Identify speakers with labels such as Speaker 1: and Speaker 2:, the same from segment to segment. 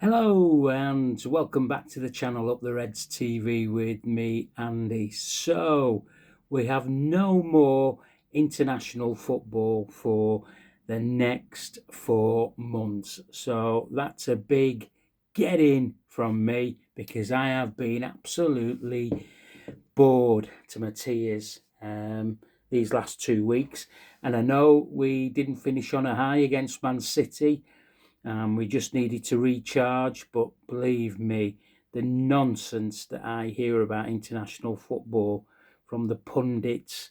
Speaker 1: Hello and welcome back to the channel Up the Reds TV with me, Andy. So we have no more international football for the next 4 months. So that's a big get in from me because I have been absolutely bored to my tears these last 2 weeks. And I know we didn't finish on a high against Man City. We just needed to recharge, but believe me, the nonsense that I hear about international football from the pundits,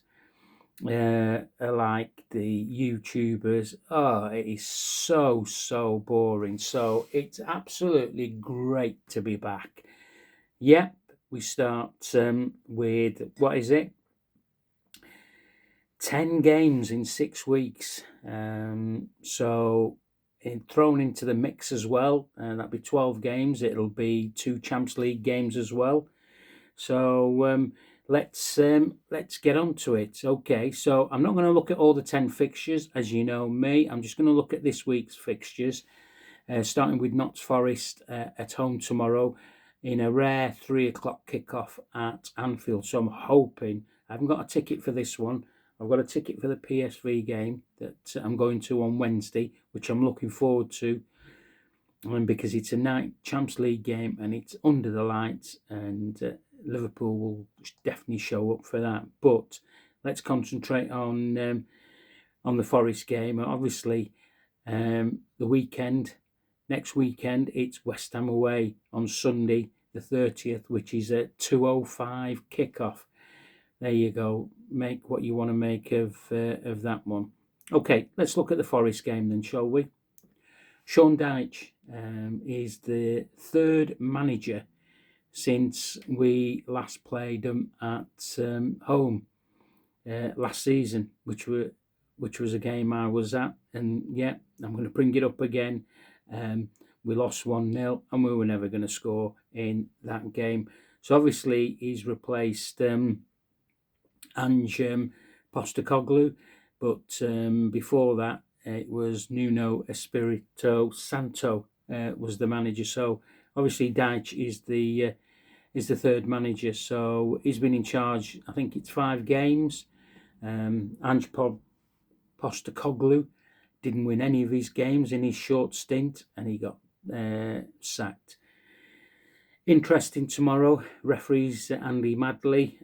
Speaker 1: like the YouTubers, it is so boring. So it's absolutely great to be back. Yep, we start with, what is it? 10 games in 6 weeks. So thrown into the mix as well, and that'll be 12 games. It'll be 2 Champions League games as well. So let's get on to it. Okay, so I'm not going to look at all the 10 fixtures, as you know me. I'm just going to look at this week's fixtures, starting with Notts Forest at home tomorrow in a rare 3 o'clock kickoff at Anfield. So I'm hoping, I haven't got a ticket for this one. I've got a ticket for the PSV game that I'm going to on Wednesday, which I'm looking forward to, because it's a night Champions League game and it's under the lights, and Liverpool will definitely show up for that. But let's concentrate on the Forest game. Obviously, the weekend, next weekend, it's West Ham away on Sunday the 30th, which is a 2:05 kickoff. There you go. Make what you want to make of that one. Okay, let's look at the Forest game then, shall we? Sean Dyche is the third manager since we last played them at home last season, which was a game I was at. And yeah, I'm going to bring it up again. We lost 1-0 and we were never going to score in that game. So obviously he's replaced Ange Postecoglou, but before that it was Nuno Espirito Santo was the manager. So obviously Dyche is the third manager. So he's been in charge, I think it's 5 games. Ange Postecoglou didn't win any of his games in his short stint, and he got sacked. Interesting tomorrow. Referees Andy Madley.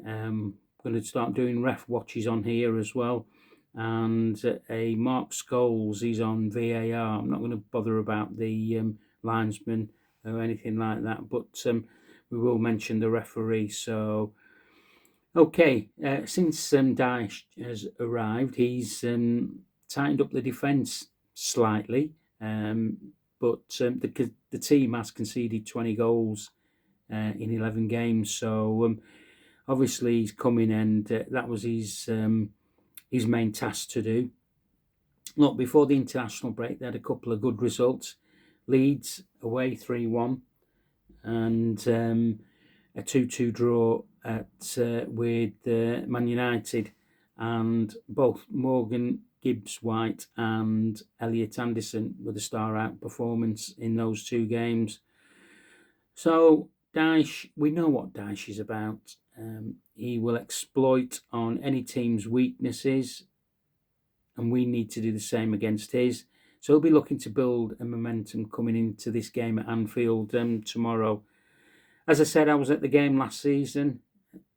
Speaker 1: Going to start doing ref watches on here as well, and a Mark Scholes, he's on VAR. I'm not going to bother about the linesman or anything like that, but we will mention the referee. So okay, since Dyche has arrived, he's tightened up the defence slightly, but the team has conceded 20 goals in 11 games. So obviously he's come in, and that was his main task to do. Look, before the international break, they had a couple of good results. Leeds away 3-1, and a 2-2 draw with Man United, and both Morgan Gibbs-White and Elliot Anderson with a star-out performance in those 2 games. So Dyche, we know what Dyche is about. He will exploit on any team's weaknesses, and we need to do the same against his. So he'll be looking to build a momentum coming into this game at Anfield tomorrow. As I said, I was at the game last season,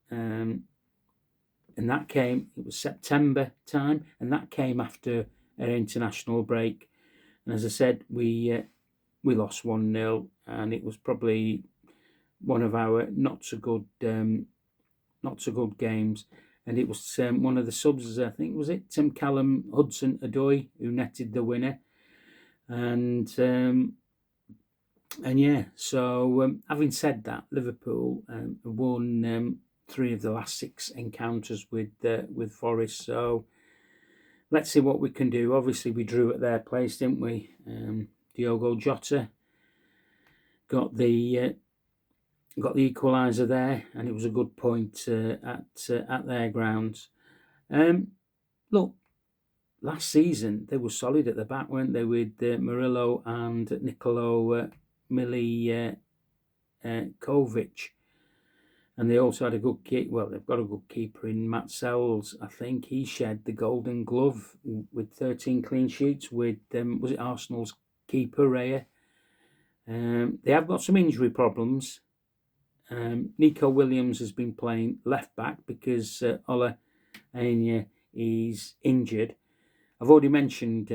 Speaker 1: and that came, it was September time, and that came after an international break. And as I said, we lost 1-0, and it was probably one of our not so good games. And it was one of the subs, I think, was it Callum Hudson-Odoi, who netted the winner. And yeah, so having said that, Liverpool won 3 of the last 6 encounters with Forest. So let's see what we can do. Obviously, we drew at their place, didn't we? Diogo Jota got the equaliser there, and it was a good point at their grounds. Look, last season they were solid at the back, weren't they? With Murillo and Nicolo Kovic. And they also had a good keeper. Well, they've got a good keeper in Matt Sells. I think he shared the Golden Glove with 13 clean sheets with, was it Arsenal's keeper, Raya? They have got some injury problems. Nico Williams has been playing left back because Ola Anya is injured. I've already mentioned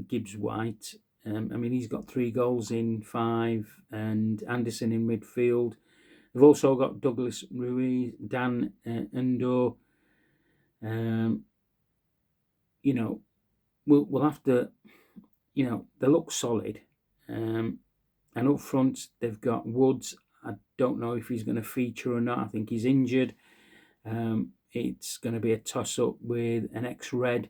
Speaker 1: Gibbs White. I mean, he's got 3 goals in 5, and Anderson in midfield. They've also got Douglas Ruiz, Dan Endo. We'll have to, they look solid. And up front, they've got Woods. I don't know if he's going to feature or not. I think he's injured. It's going to be a toss-up with an ex-Red,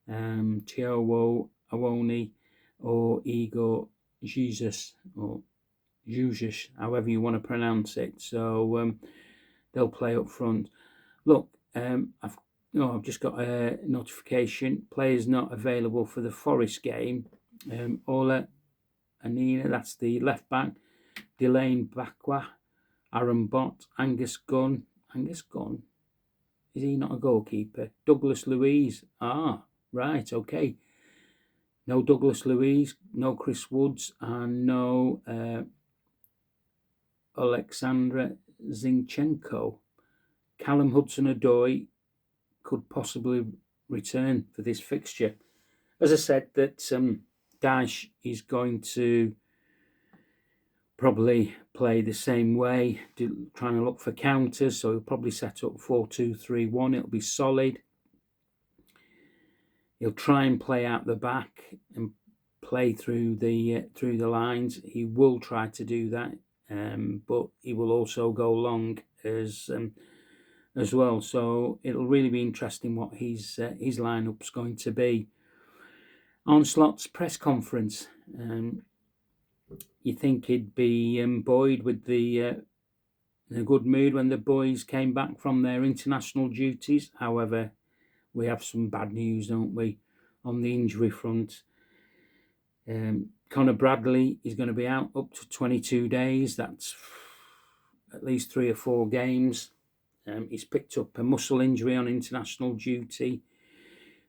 Speaker 1: Tiowo Awoni, or Igor Jesus, or Jesus, however you want to pronounce it. So they'll play up front. Look, I've just got a notification. Players not available for the Forest game. Ola Anina, that's the left back. Delane Bakwa, Aaron Bott, Angus Gunn. Angus Gunn? Is he not a goalkeeper? Douglas Luiz. Ah, right, okay. No Douglas Luiz, no Chris Woods, and no Alexandra Zinchenko. Callum Hudson-Odoi could possibly return for this fixture. As I said, that Dyche is going to probably play the same way, trying to look for counters. So he'll probably set up 4-2-3-1. It'll be solid. He'll try and play out the back and play through the lines. He will try to do that, but he will also go long as well. So it'll really be interesting what his lineup's going to be. Onslaught's press conference. You think he'd be buoyed with in a good mood when the boys came back from their international duties. However, we have some bad news, don't we, on the injury front. Conor Bradley is going to be out up to 22 days. That's at least 3 or 4 games. He's picked up a muscle injury on international duty.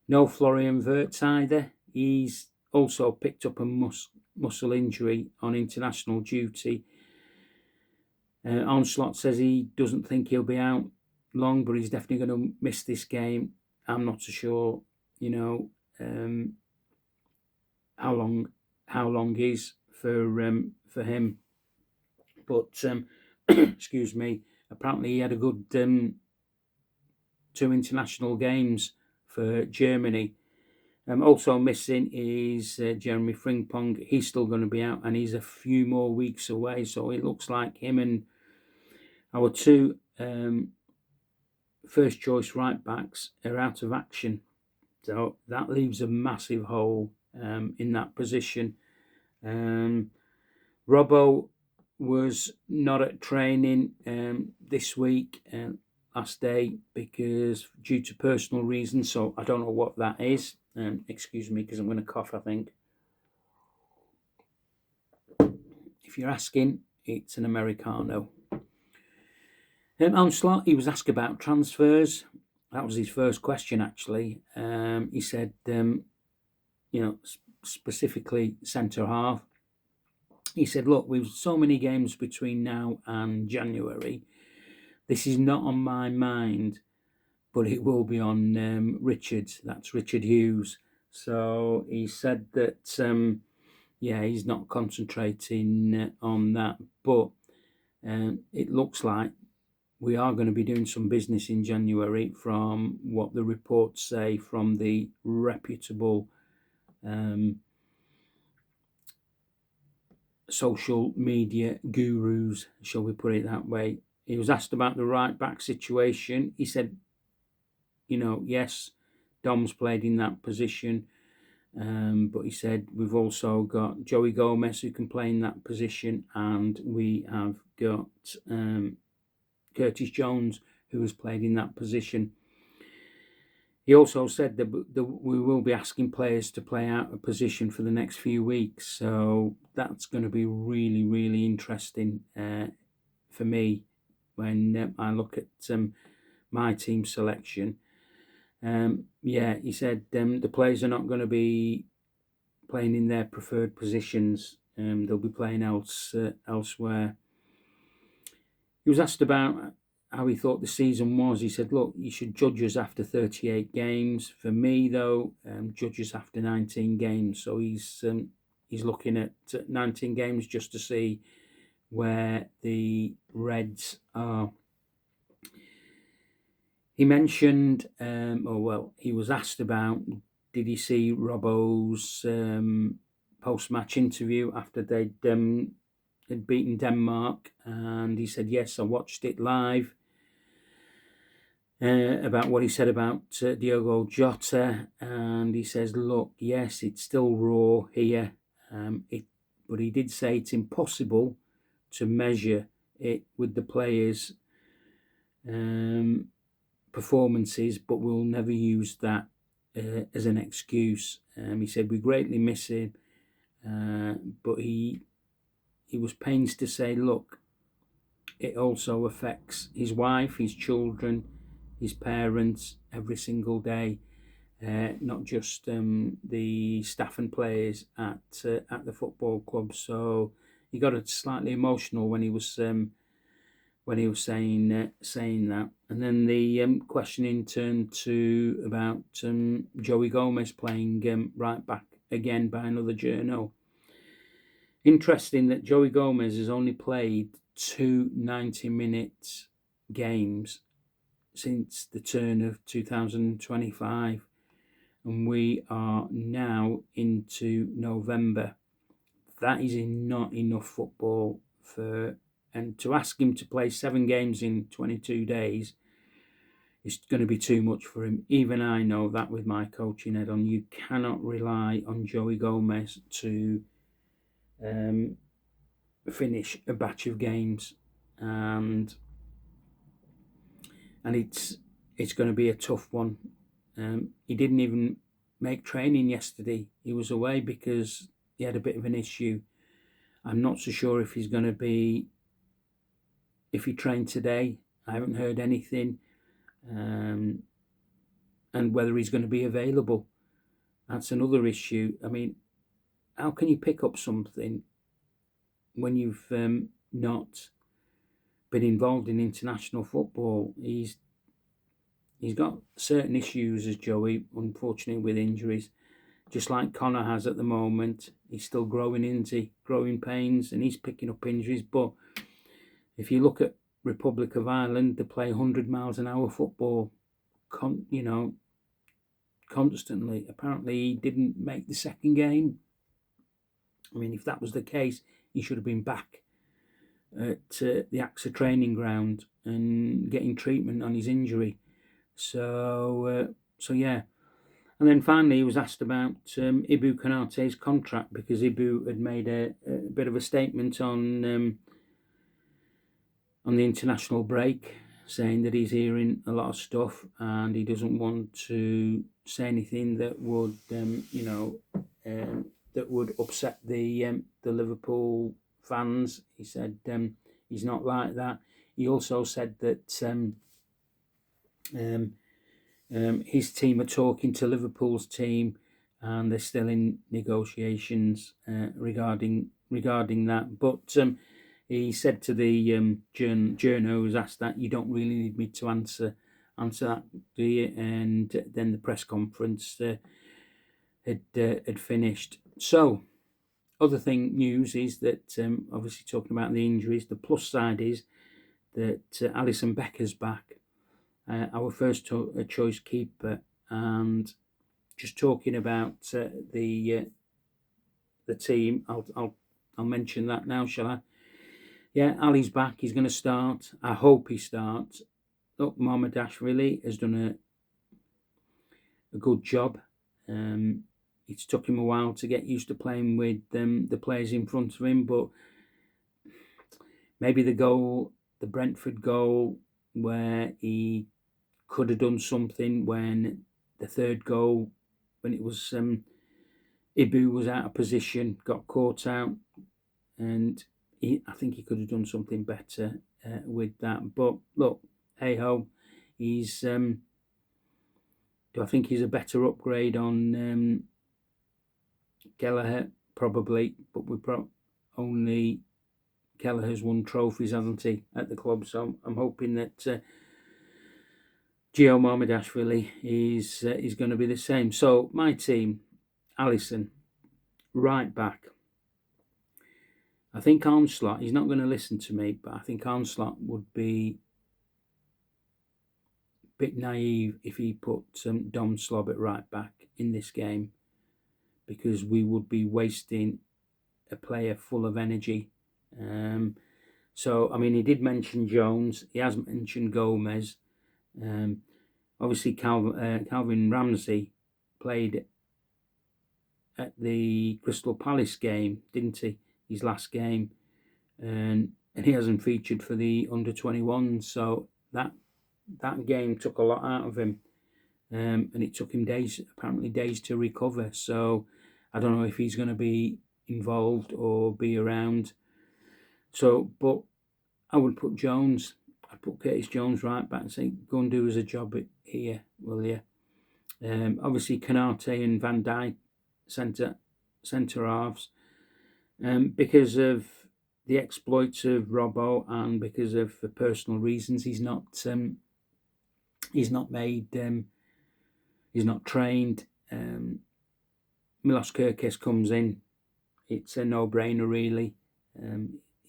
Speaker 1: No Florian Wirtz either. He's also picked up a muscle injury on international duty. Onslaught says he doesn't think he'll be out long, but he's definitely going to miss this game. I'm not so sure, how long is for him. But excuse me. Apparently, he had a good 2 international games for Germany. Also missing is Jeremy Frimpong. He's still going to be out, and he's a few more weeks away. So it looks like him and our 2 first choice right backs are out of action. So that leaves a massive hole in that position. Robbo was not at training this week, last day, because due to personal reasons. So I don't know what that is. Excuse me, because I'm going to cough, I think. If you're asking, it's an Americano. Onslaught, he was asked about transfers. That was his first question, actually. He said, specifically centre-half. He said, look, we've so many games between now and January. This is not on my mind, but it will be on Richard's. That's Richard Hughes. So he said that, he's not concentrating on that. But it looks like we are going to be doing some business in January from what the reports say from the reputable social media gurus, shall we put it that way. He was asked about the right back situation. He said, yes, Dom's played in that position, but he said we've also got Joey Gomez who can play in that position, and we have got Curtis Jones who has played in that position. He also said that we will be asking players to play out a position for the next few weeks. So that's going to be really, really interesting for me when I look at my team selection. He said the players are not going to be playing in their preferred positions. They'll be playing elsewhere. He was asked about how he thought the season was. He said, look, you should judge us after 38 games. For me, though, judge us after 19 games. So he's looking at 19 games just to see where the Reds are. He mentioned, he was asked about, did he see Robbo's post-match interview after they'd beaten Denmark, and he said, yes, I watched it live, about what he said about Diogo Jota, and he says, look, yes, it's still raw here, but he did say it's impossible to measure it with the players' performances, but we'll never use that as an excuse. He said, we greatly miss him, but he was pains to say, look, it also affects his wife, his children, his parents every single day, not just the staff and players at the football club. So he got slightly emotional when he was saying that. And then the questioning turned to about Joey Gomez playing right back again by another journo. Interesting that Joey Gomez has only played 2 90-minute games since the turn of 2025, and we are now into November. That is not enough football and to ask him to play 7 games in 22 days is going to be too much for him. Even I know that with my coaching head on. You cannot rely on Joey Gomez to finish a batch of games, and it's going to be a tough one. He didn't even make training yesterday. He was away because he had a bit of an issue. I'm not so sure if he's going to be, if he trained today. I haven't heard anything, and whether he's going to be available. That's another issue. I mean, how can you pick up something when you've not been involved in international football? He's got certain issues as Joey, unfortunately, with injuries, just like Connor has at the moment. He's still growing pains, and he's picking up injuries. But if you look at Republic of Ireland, they play 100 miles an hour football, constantly. Apparently, he didn't make the second game. I mean, if that was the case, he should have been back at the AXA training ground and getting treatment on his injury. So yeah. And then finally, he was asked about Ibou Konaté's contract, because Ibou had made a bit of a statement on the international break, saying that he's hearing a lot of stuff and he doesn't want to say anything that would, that would upset the Liverpool fans. He said he's not like that. He also said that his team are talking to Liverpool's team, and they're still in negotiations regarding that. But he said to the journo who was asked that, you don't really need me to answer that, do you? And then the press conference had finished. So, other news is that, obviously talking about the injuries, the plus side is that Alisson Becker's back, our first choice keeper, and just talking about the team, I'll mention that now, shall I? Yeah, Ali's back. He's going to start. I hope he starts. Look, Mamardashvili has done a good job. It's took him a while to get used to playing with the players in front of him, but maybe the Brentford goal, where he could have done something when the third goal when it was Ibu was out of position, got caught out, and I think he could have done something better with that. But look, hey ho, he's. Do I think he's a better upgrade on Kelleher? Probably, but only Kelleher's won trophies, hasn't he, at the club? So I'm hoping that Gio Marmadashvili is going to be the same. So my team, Alisson, right back. I think Armstrong, he's not going to listen to me, but I think Armstrong would be a bit naive if he put Dom Slob at right back in this game, because we would be wasting a player full of energy. So, I mean, he did mention Jones. He hasn't mentioned Gomez. Obviously, Calvin Ramsey played at the Crystal Palace game, didn't he? His last game. And he hasn't featured for the under-21. So that game took a lot out of him. And it took him apparently days to recover. So I don't know if he's going to be involved or be around. So, but I would put Jones. I'd put Curtis Jones right back and say, go and do us a job here, will you? Obviously, Kanate and Van Dijk centre halves, because of the exploits of Robbo and because of the personal reasons, he's not trained. Milos Kerkez comes in. It's a no-brainer, really.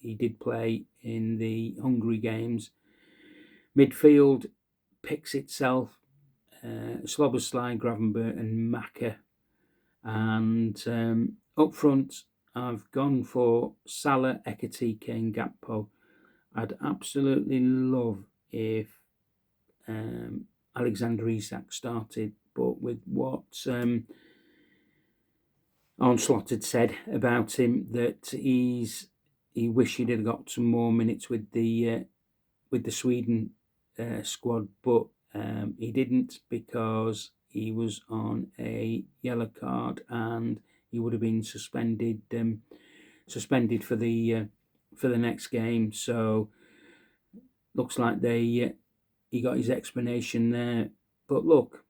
Speaker 1: He did play in the Hungary games. Midfield picks itself. Szoboszlai, Gravenberch and Maka. And up front, I've gone for Salah, Ekitike and Gakpo. I'd absolutely love if Alexander Isak started, but with what Onslaught had said about him, that he wished he'd have got some more minutes with the Sweden squad, but he didn't, because he was on a yellow card and he would have been suspended for the next game. So looks like he got his explanation there. But look,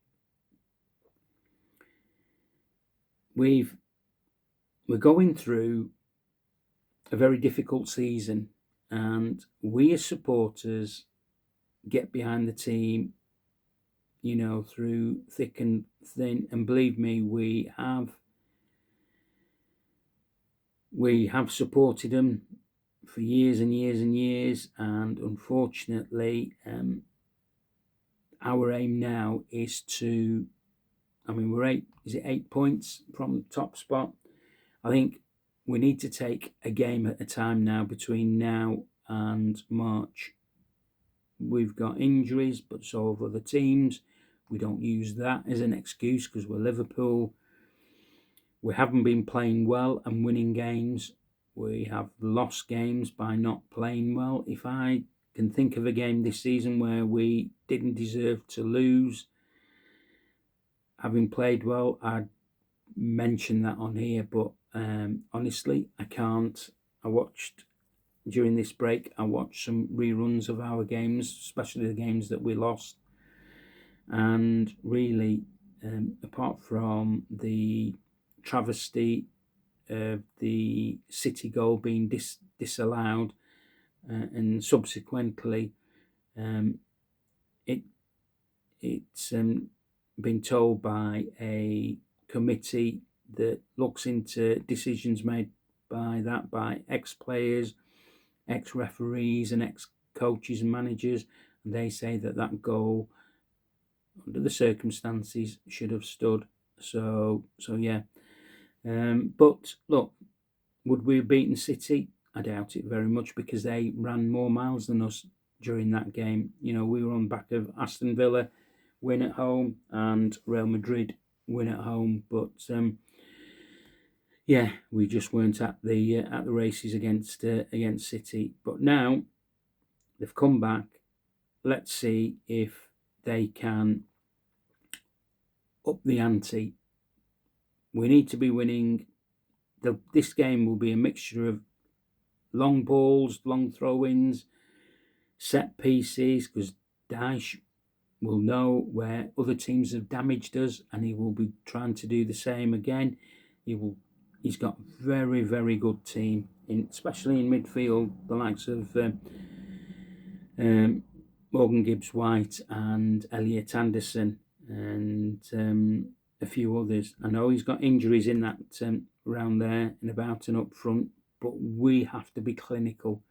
Speaker 1: we're going through a very difficult season, and we as supporters get behind the team, through thick and thin. And believe me, we have supported them for years and years and years. And unfortunately, our aim now is to, we're 8 points from the top spot. I think we need to take a game at a time now between now and March. We've got injuries, but so have other teams. We don't use that as an excuse, because we're Liverpool. We haven't been playing well and winning games. We have lost games by not playing well. If I can think of a game this season where we didn't deserve to lose, having played well, I'd mention that on here. But honestly, I can't. During this break, I watched some reruns of our games, especially the games that we lost. And really, apart from the travesty of the City goal being disallowed, and subsequently it's been told by a committee that looks into decisions made by ex-players, ex-referees and ex-coaches and managers, and they say that goal, under the circumstances, should have stood. So yeah. But look, would we have beaten City? I doubt it very much, because they ran more miles than us during that game. We were on the back of Aston Villa win at home and Real Madrid win at home, but yeah, we just weren't at the races against City. But now they've come back. Let's see if they can up the ante. We need to be winning. This game will be a mixture of long balls, long throw-ins, set pieces, because Dyche will know where other teams have damaged us, and he will be trying to do the same again. He's got a very, very good team, especially in midfield, the likes of Morgan Gibbs-White and Elliot Anderson, and a few others. I know he's got injuries in that round there and about and up front, but we have to be clinical.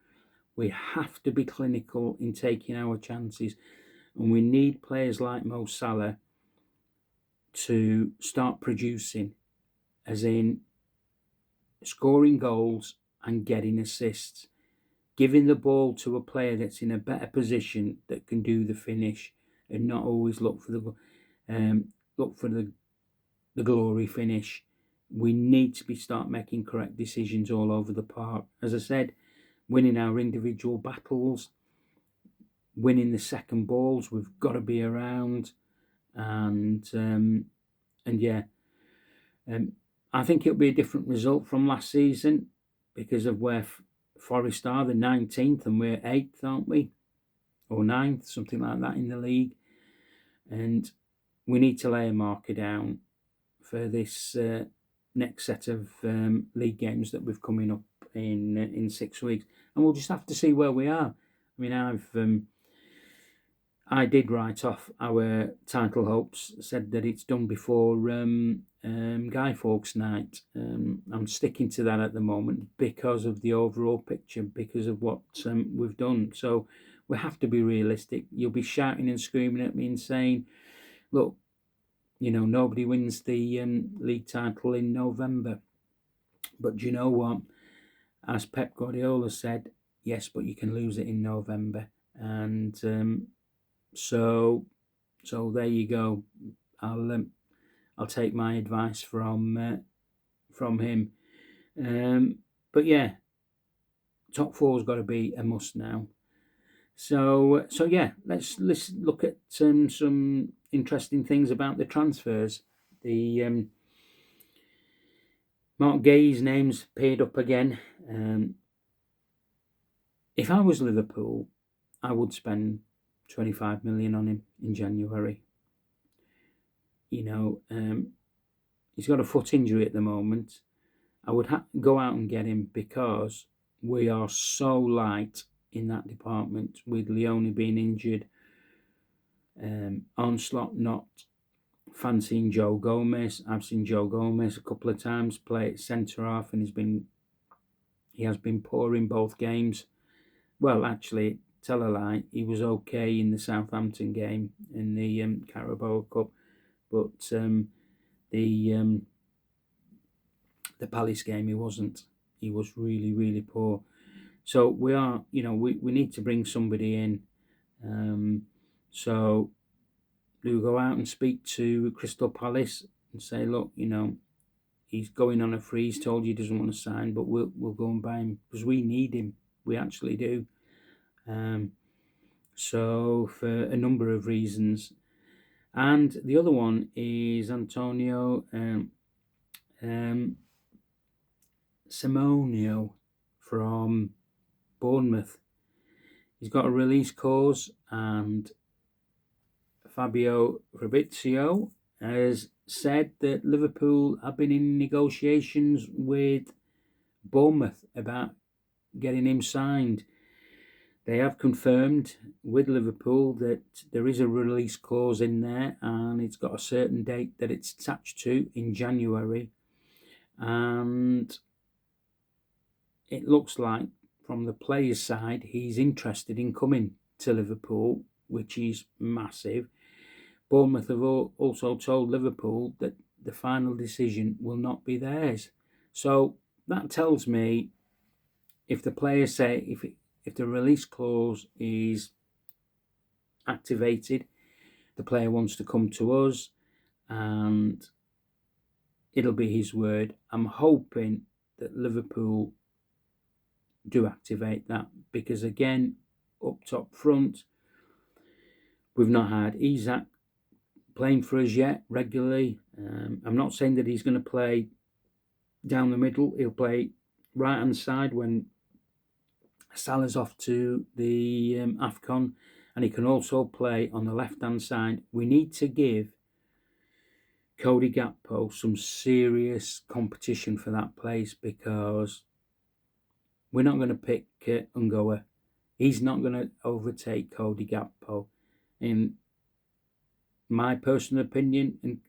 Speaker 1: We have to be clinical in taking our chances, and we need players like Mo Salah to start producing, as in scoring goals and getting assists, giving the ball to a player that's in a better position that can do the finish, and not always look for the glory finish. We need to start making correct decisions all over the park. As I said, winning our individual battles, winning the second balls. We've got to be around, and yeah, I think it'll be a different result from last season because of where Forest are. The 19th, and we're 8th, aren't we? Or 9th, something like that in the league. And we need to lay a marker down for this next set of league games that we've coming up in 6 weeks, and we'll just have to see where we are. I mean, I did write off our title hopes, said that it's done before Guy Fawkes night. I'm sticking to that at the moment because of the overall picture, because of what we've done. So we have to be realistic. You'll be shouting and screaming at me and saying, look, nobody wins the league title in November. But do you know what? As Pep Guardiola said, yes, but you can lose it in November. And so there you go. I'll take my advice from him. But yeah, top four's got to be a must now. So yeah, let's look at some interesting things about the transfers. The Mark Gay's name's appeared up again. If I was Liverpool, I would spend 25 million on him in January. He's got a foot injury at the moment. I would go out and get him because we are so light in that department, with Leone being injured, Onslaught not fancying Joe Gomez. I've seen Joe Gomez a couple of times play at centre half, and he has been poor in both games. Well, actually, tell a lie, he was okay in the Southampton game in the Carabao Cup, but the Palace game he wasn't. He was really, really poor. So we need to bring somebody in. So do we go out and speak to Crystal Palace and say, look, he's going on a free. He's told you he doesn't want to sign, but we'll go and buy him because we need him. We actually do. So for a number of reasons. And the other one is Antonio Simonio from Bournemouth. He's got a release clause, and Fabio Fabrizio has said that Liverpool have been in negotiations with Bournemouth about getting him signed. They have confirmed with Liverpool that there is a release clause in there, and it's got a certain date that it's attached to in January. And it looks like from the player's side, he's interested in coming to Liverpool, which is massive. Bournemouth have also told Liverpool that the final decision will not be theirs. So that tells me if the players say, if the release clause is activated, the player wants to come to us, and it'll be his word. I'm hoping that Liverpool do activate that, because again, up top front, we've not had Isak, playing for us yet regularly. I'm not saying that he's going to play down the middle. He'll play right hand side when Salah's off to the AFCON, and he can also play on the left hand side. We need to give Cody Gakpo some serious competition for that place, because we're not going to pick Ungoa. He's not going to overtake Cody Gakpo, in my personal opinion, and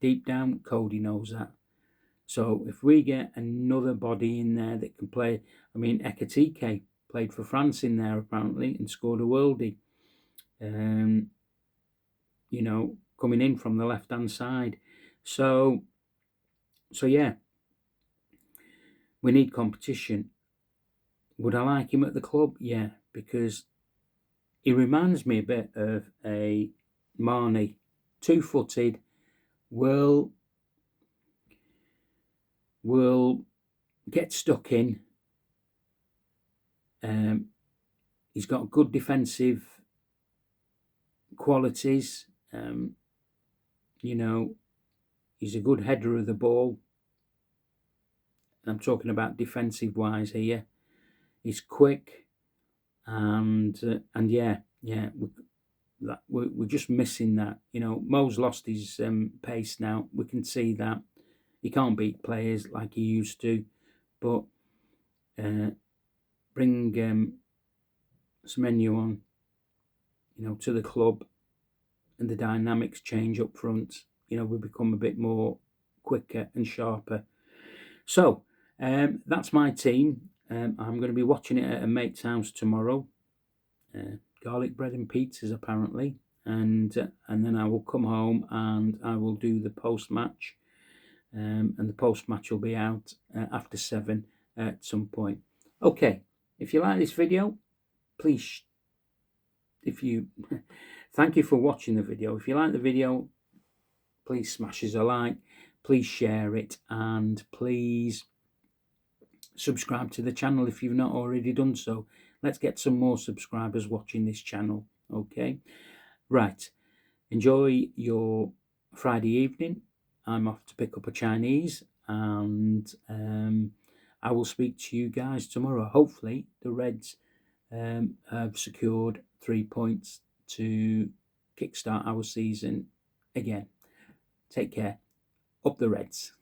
Speaker 1: deep down Cody knows that. So if we get another body in there that can play, I mean, Ekatike played for France in there apparently and scored a worldie. You know, coming in from the left-hand side. So yeah, we need competition. Would I like him at the club? Yeah, because he reminds me a bit of a Marnie, 2-footed, will get stuck in. He's got good defensive qualities. You know, he's a good header of the ball. I'm talking about defensive wise here. He's quick, and yeah, we're just missing that. You know, Mo's lost his pace now. We can see that he can't beat players like he used to, but bring Semenyo on, you know, to the club, and the dynamics change up front. You know, we become a bit more quicker and sharper. So that's my team. I'm going to be watching it at a mate's house tomorrow. Garlic bread and pizzas apparently, and then I will come home and I will do the post match, and the post match will be out after 7 at some point. Okay, if you like this video, please, thank you for watching the video. If you like the video, please smash us a like, please share it, and please subscribe to the channel if you've not already done so. Let's get some more subscribers watching this channel. Okay, right, enjoy your Friday evening. I'm off to pick up a Chinese, and I will speak to you guys tomorrow. Hopefully the Reds have secured 3 points to kickstart our season again. Take care. Up the Reds.